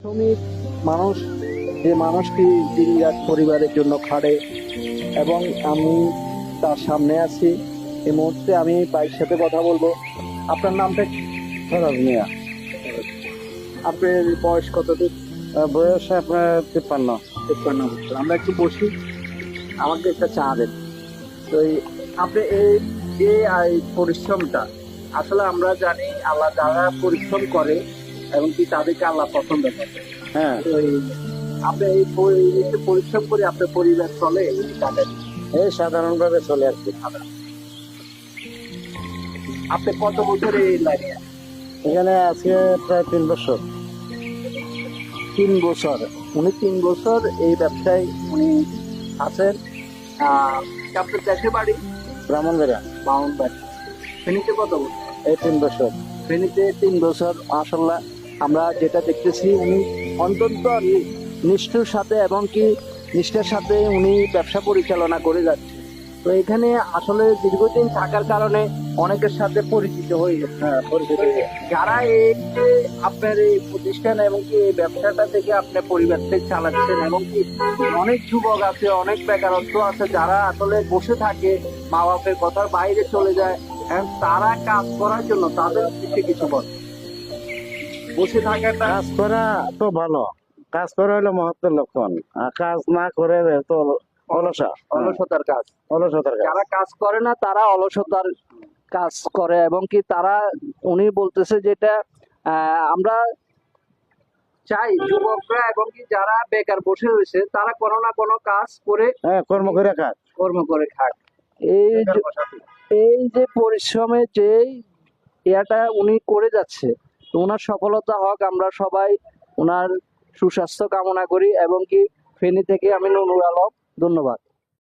শ্রমিক মানুষ, যে মানুষটি দিনরাত পরিবারের জন্য খাটে, এবং আমি তার সামনে আছি। এই মুহূর্তে আমি ভাইয়ের সাথে কথা বলবো। আপনার নামটা কি? ফরাজ মিয়া। আপনার বয়স কতটুকু? বয়স আপনার 53। 53 বছর। আমরা একটু বসি, আমাকে একটা চা দেন। তো আপনি যে এই পরিশ্রমটা, আসলে আমরা জানি আল্লাহ যারা পরিশ্রম করে এবং কি তাদেরকে আল্লাহ পছন্দ করে। হ্যাঁ, তো আপনি এই যে পরিশ্রম করে আপনার পরিবার চলে কাটায়। এই সাধারণভাবে চলে আসছে। আপনি কত বছর এই লাইনে? এখানে আজকে প্রায় 3 বছর। 3 বছর। উনি 3 বছর এই ব্যবসায় উনি আছেন। আপনার দেশে বাড়ি ব্রাহ্মণবাড়িয়া। বাউন্ডারি। ফেনীতে কত বছর? এই 3 বছর। ফেনীতে 3 বছর। আসলে আমরা যেটা দেখতেছি, উনি অত্যন্ত নিষ্ঠুর সাথে এবং কি নিষ্ঠার সাথে উনি ব্যবসা পরিচালনা করে যাচ্ছে। তো এখানে আসলে দীর্ঘদিন থাকার কারণে অনেকের সাথে পরিচিত হয়ে গেছে। হ্যাঁ, পরিচিত। যারা এই যে আপনার এই প্রতিষ্ঠান এবং কি এই ব্যবসাটা থেকে আপনার পরিবার থেকে চালাচ্ছেন, এবং কি অনেক যুবক আছে, অনেক বেকারত্ব আছে যারা আসলে বসে থাকে, মা বাপের কথার বাইরে চলে যায়, এবং তারা কাজ করার জন্য তাদের উদ্দেশ্যে কিছু বলে। বসে থাকাটা কাজ করা তো ভালো, কাজ করা হলো মহত্বের লক্ষণ। আর কাজ না করে তো অলসা। অলসতার কাজ। অলসতার কাজ। যারা কাজ করে না তারা অলসতার কাজ করে, এবং কি তারা, উনি বলতেছে যেটা আমরা চাই যুবকরা এবং কি যারা বেকার বসে রয়েছে তারা কোনো না কোনো কাজ করে, হ্যাঁ, কর্ম করে কাজ। কর্ম করে খাক। এই যে পরিশ্রমে যে ইয়াটা উনি করে যাচ্ছে, তো ওনার সফলতা হোক, আমরা সবাই ওনার সুস্বাস্থ্য কামনা করি। এবং কি ফেনী থেকে আমি নুরুল আলম, ধন্যবাদ।